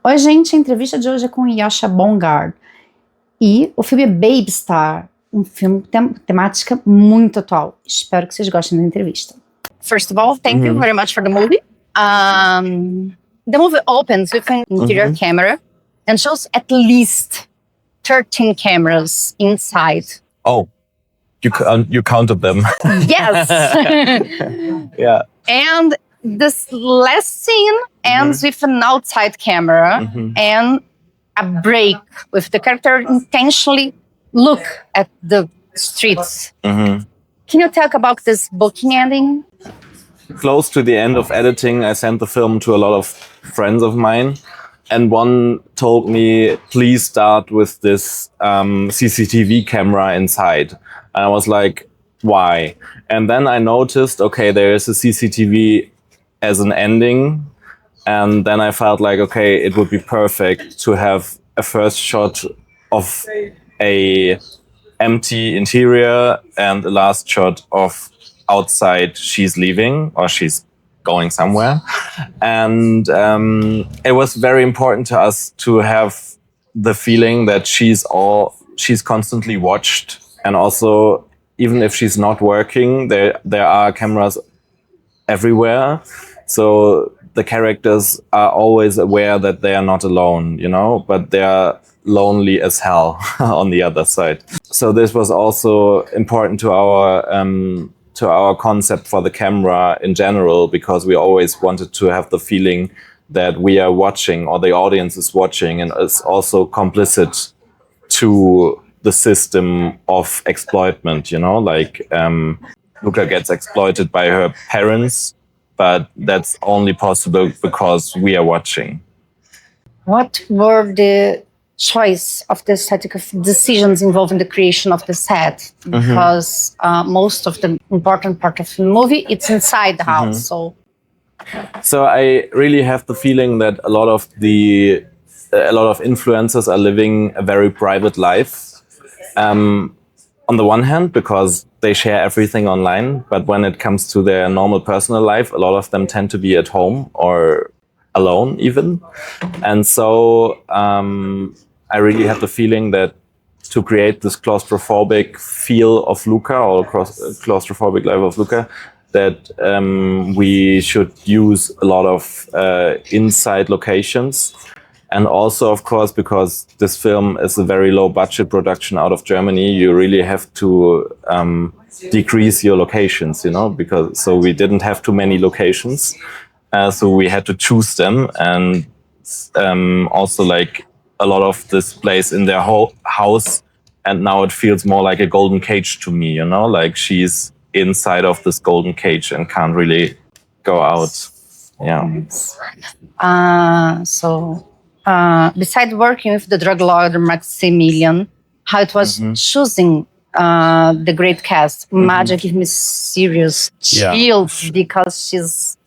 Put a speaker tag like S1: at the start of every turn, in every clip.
S1: Oi, gente, a entrevista de hoje é com Joscha Bongard. E o filme é Babystar, um filme temática muito atual. Espero que vocês gostem da entrevista. First of all, thank you very much for the movie. The movie opens with an interior camera and shows at least 13 cameras inside.
S2: Oh, you counted them.
S1: Yes.
S2: Yeah.
S1: And this last scene ends with an outside camera and a break with the character intentionally look at the streets. Can you talk about this booking ending?
S2: Close to the end of editing, I sent the film to a lot of friends of mine. And one told me, please start with this CCTV camera inside. And I was like, why? And then I noticed, okay, there is a CCTV as an ending. And then I felt like, okay, it would be perfect to have a first shot of a empty interior and a last shot of outside she's leaving or she's going somewhere. And it was very important to us to have the feeling that she's constantly watched. And also, even if she's not working, there are cameras everywhere. So the characters are always aware that they are not alone, you know, but they are lonely as hell on the other side. So this was also important to our concept for the camera in general, because we always wanted to have the feeling that we are watching, or the audience is watching and is also complicit to the system of exploitment, you know, like Luca gets exploited by her parents, but that's only possible because we are watching.
S1: What were the choice of the aesthetic of decisions involved in the creation of the set? Because most of the important part of the movie, it's inside the house. So
S2: I really have the feeling that a lot of influencers are living a very private life. On the one hand, because they share everything online, but when it comes to their normal personal life, a lot of them tend to be at home or alone even. And so I really have the feeling that to create this claustrophobic feel of Luca, or claustrophobic life of Luca, that we should use a lot of inside locations. And also, of course, because this film is a very low budget production out of Germany, you really have to decrease your locations, you know, so we didn't have too many locations. So we had to choose them, and also like a lot of this place in their whole house. And now it feels more like a golden cage to me, you know, like she's inside of this golden cage and can't really go out. Yeah.
S1: Besides working with the drug lord Maximilian, how it was choosing the great cast. Maja gave me serious chills because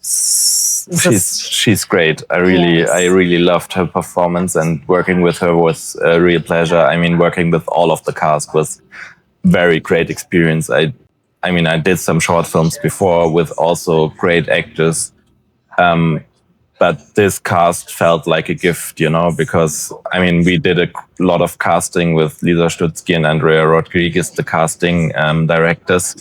S2: she's great. I really loved her performance, and working with her was a real pleasure. I mean, working with all of the cast was very great experience. I did some short films before with also great actors. But this cast felt like a gift, you know, because, I mean, we did a lot of casting with Lisa Stutzky and Andrea Rodriguez, the casting directors,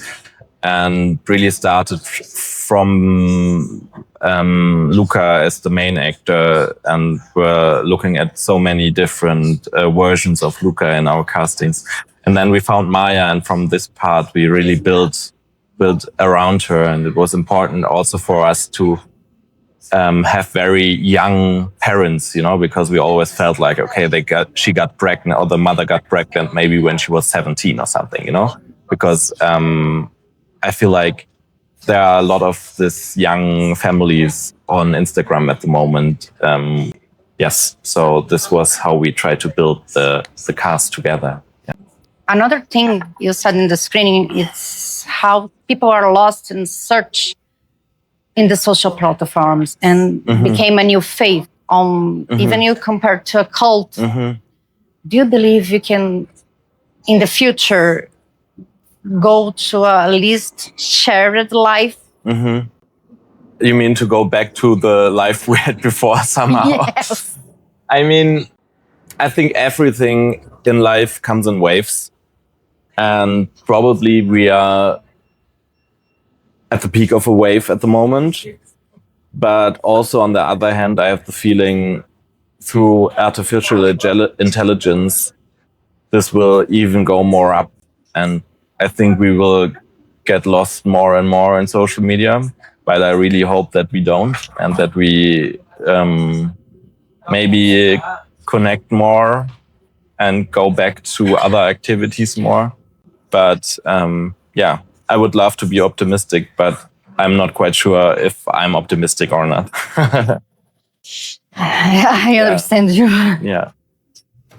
S2: and really started from Luca as the main actor, and we're looking at so many different versions of Luca in our castings. And then we found Maya, and from this part, we really built around her, and it was important also for us to have very young parents, you know, because we always felt like, okay, she got pregnant, or the mother got pregnant maybe when she was 17 or something, you know, because I feel like there are a lot of these young families on Instagram at the moment. Yes, so this was how we tried to build the cast together. Yeah.
S1: Another thing you said in the screening is how people are lost in search in the social platforms and became a new faith. Even you compared to a cult. Do you believe you can, in the future, go to a least shared life?
S2: You mean to go back to the life we had before somehow?
S1: Yes.
S2: I mean, I think everything in life comes in waves, and probably we are at the peak of a wave at the moment. But also on the other hand, I have the feeling through artificial intelligence, this will even go more up. And I think we will get lost more and more in social media. But I really hope that we don't, and that we maybe connect more and go back to other activities more. But yeah, I would love to be optimistic, but I'm not quite sure if I'm optimistic or not.
S1: I understand you.
S2: Yeah.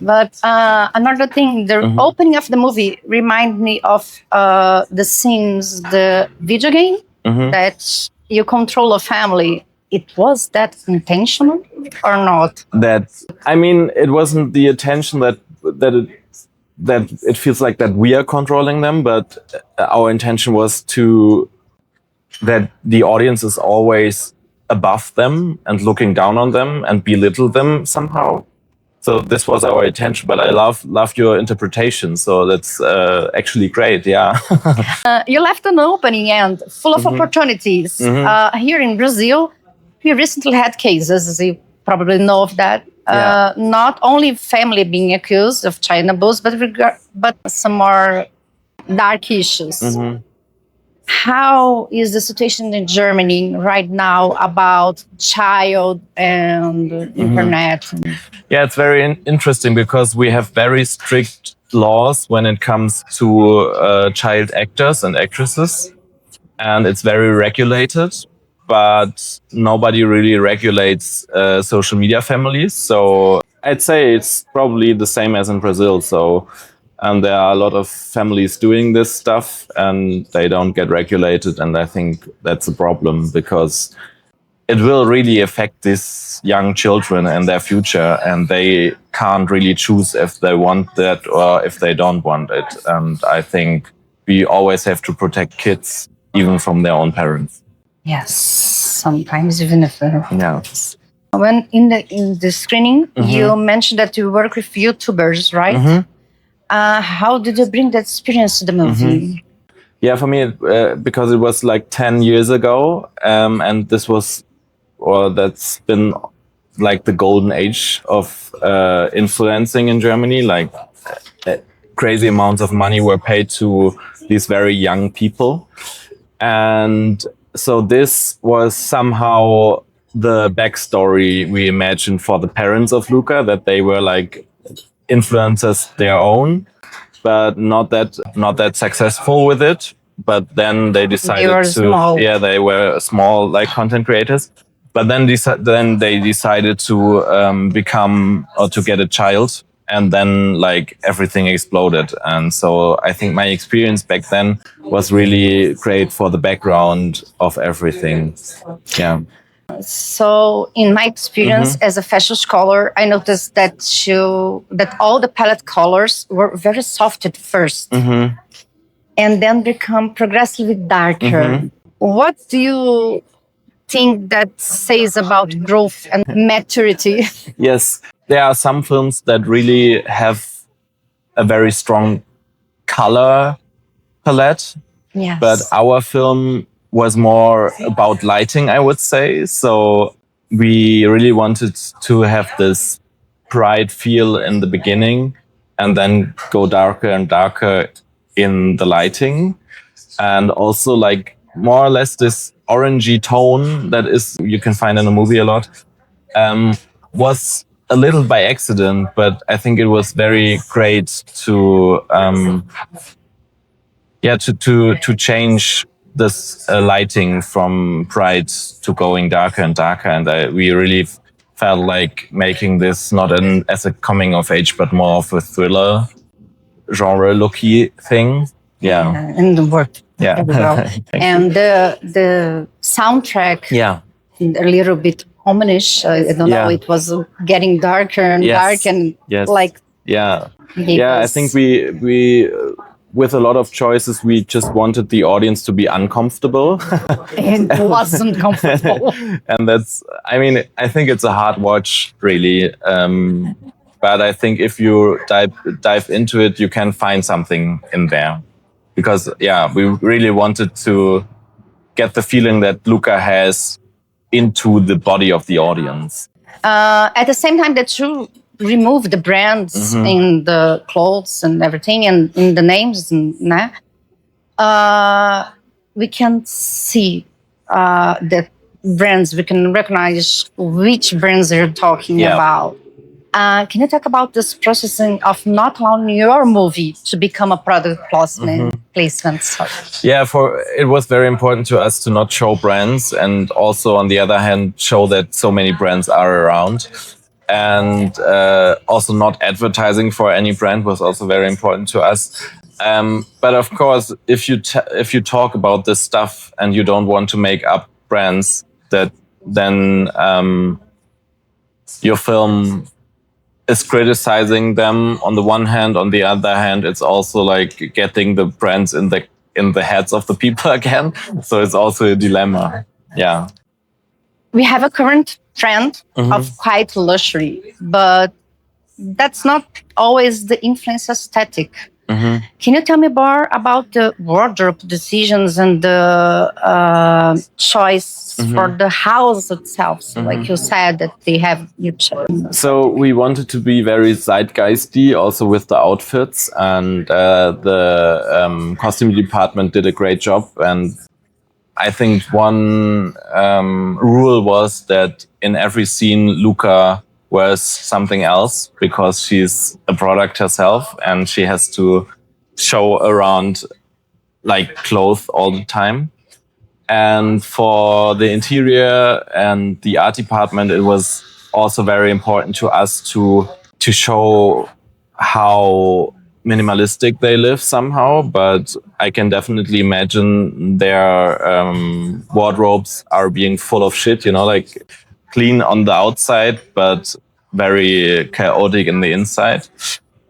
S1: But another thing, the opening of the movie remind me of the Sims, the video game that you control a family. It was that intentional or not?
S2: That, I mean, it wasn't the attention that it feels like that we are controlling them, but our intention was that the audience is always above them and looking down on them and belittle them somehow. So this was our intention, but I love your interpretation. So that's actually great. Yeah.
S1: You left an opening end full of opportunities. Here in Brazil, we recently had cases, as you probably know of that. Not only family being accused of child abuse, but some more dark issues. How is the situation in Germany right now about child and internet?
S2: Yeah, it's very interesting because we have very strict laws when it comes to child actors and actresses, and it's very regulated. But nobody really regulates social media families. So I'd say it's probably the same as in Brazil. So there are a lot of families doing this stuff and they don't get regulated. And I think that's a problem because it will really affect these young children and their future. And they can't really choose if they want that or if they don't want it. And I think we always have to protect kids, even from their own parents.
S1: Yes, sometimes even if
S2: Yeah.
S1: when in the screening you mentioned that you work with YouTubers, right? How did you bring that experience to the movie?
S2: Yeah, for me, because it was like 10 years ago, and that's been like the golden age of influencing in Germany. Like crazy amounts of money were paid to these very young people, and so this was somehow the backstory we imagined for the parents of Luca, that they were like influencers their own, but not that successful with it. But then they decided they were small like content creators. But then they decided to become or to get a child, and then like everything exploded. And so I think my experience back then was really great for the background of everything. Yeah.
S1: So in my experience as a fashion scholar, I noticed that all the palette colors were very soft at first and then become progressively darker. What do you think that says about growth and maturity?
S2: Yes, there are some films that really have a very strong color palette.
S1: Yes.
S2: But our film was more about lighting, I would say. So we really wanted to have this bright feel in the beginning and then go darker and darker in the lighting. And also like more or less this orangey tone that you can find in the movie a lot, was a little by accident, but I think it was very great to change this lighting from bright to going darker and darker. And we really felt like making this not as a coming of age, but more of a thriller genre looky thing. Yeah.
S1: And the work.
S2: Yeah.
S1: And the soundtrack.
S2: Yeah.
S1: A little bit homage. I don't know. It was getting darker and dark and like.
S2: Yeah. Yeah. I think we with a lot of choices, we just wanted the audience to be uncomfortable.
S1: It wasn't comfortable.
S2: And that's, I mean, I think it's a hard watch, really. But I think if you dive into it, you can find something in there. Because, yeah, we really wanted to get the feeling that Luca has into the body of the audience.
S1: At the same time that you remove the brands in the clothes and everything and in the names, we can see that brands, we can recognize which brands they're talking about. Can you talk about this processing of not allowing your movie to become a product placement?
S2: Yeah, it was very important to us to not show brands, and also on the other hand, show that so many brands are around. And also not advertising for any brand was also very important to us. But of course, if you talk about this stuff and you don't want to make up brands, then your film is criticizing them on the one hand. On the other hand, it's also like getting the brands in the heads of the people again. So it's also a dilemma. Yeah.
S1: We have a current trend of quite luxury, but that's not always the influence aesthetic. Can you tell me more about the wardrobe decisions and the choice for the house itself? So like you said that they have you chose.
S2: So we wanted to be very zeitgeisty also with the outfits, and the costume department did a great job. And I think one rule was that in every scene, Luca wears something else because she's a product herself and she has to show around like clothes all the time. And for the interior and the art department, it was also very important to us to show how minimalistic they live somehow, but I can definitely imagine their wardrobes are being full of shit, like clean on the outside, but very chaotic in the inside.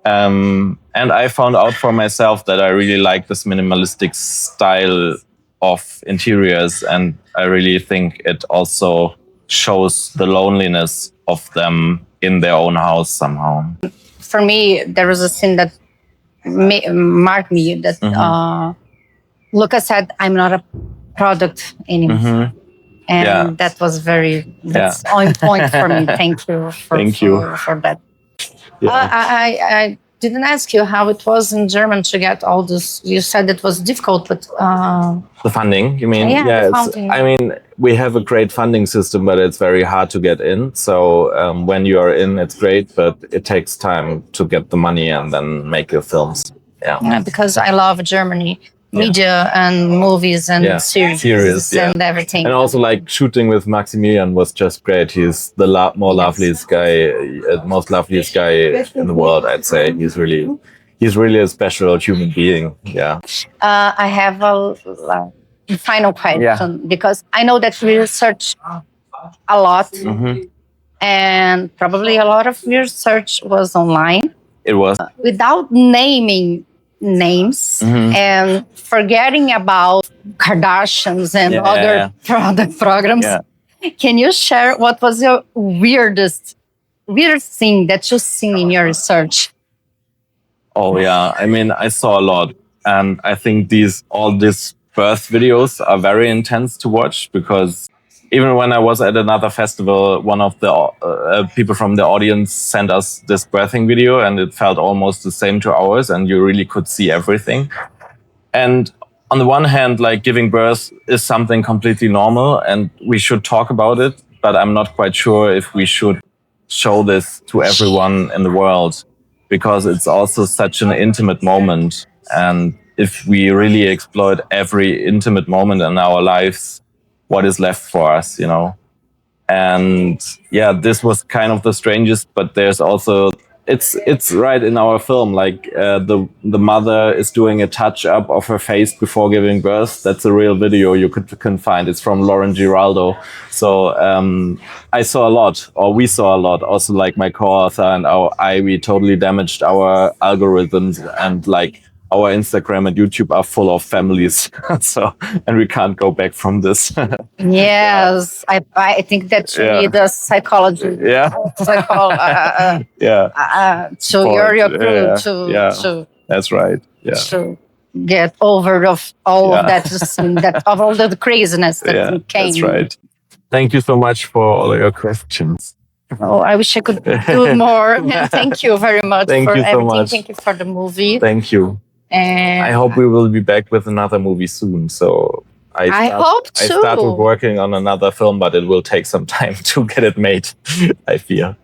S2: And I found out for myself that I really like this minimalistic style of interiors, and I really think it also shows the loneliness of them in their own house somehow.
S1: For me, there was a scene that marked me that Luca said, "I'm not a product anymore." And that was that's on point for me. Thank you for that. I didn't ask you how it was in German to get all this. You said it was difficult, but
S2: the funding, you mean?
S1: Yeah, funding.
S2: I mean, we have a great funding system, but it's very hard to get in. So when you are in, it's great, but it takes time to get the money and then make your films. Yeah,
S1: because I love Germany. Media and movies and series and everything.
S2: And also like shooting with Maximilian was just great. He's the loveliest guy in the world, I'd say. He's really a special human being. Yeah.
S1: I have a final question because I know that we research a lot and probably a lot of research was online.
S2: It was.
S1: Without naming names and forgetting about Kardashians and other product programs. Can you share what was your weirdest thing that you've seen in your research?
S2: Oh yeah, I mean, I saw a lot, and I think all these birth videos are very intense to watch, because even when I was at another festival, one of the people from the audience sent us this birthing video, and it felt almost the same to ours, and you really could see everything. And on the one hand, like giving birth is something completely normal, and we should talk about it, but I'm not quite sure if we should show this to everyone in the world, because it's also such an intimate moment. And if we really exploit every intimate moment in our lives, what is left for us, And this was kind of the strangest, but there's also, it's right in our film, like the mother is doing a touch up of her face before giving birth. That's a real video you can find. It's from Lauren Giraldo. So I saw a lot, or we saw a lot, also like my co-author and we totally damaged our algorithms and like our Instagram and YouTube are full of families. And we can't go back from this.
S1: Yes, I think that you need a psychology.
S2: Yeah.
S1: To your crew to
S2: that's right. Yeah.
S1: to get over of all of that, of all the craziness that came.
S2: That's right. Thank you so much for all your questions.
S1: Oh, I wish I could do more. Thank you very much
S2: Thank
S1: for
S2: you so
S1: everything.
S2: much.
S1: Thank you for the movie.
S2: Thank you.
S1: And
S2: I hope we will be back with another movie soon. So
S1: I hope too.
S2: I started working on another film, but it will take some time to get it made, I fear.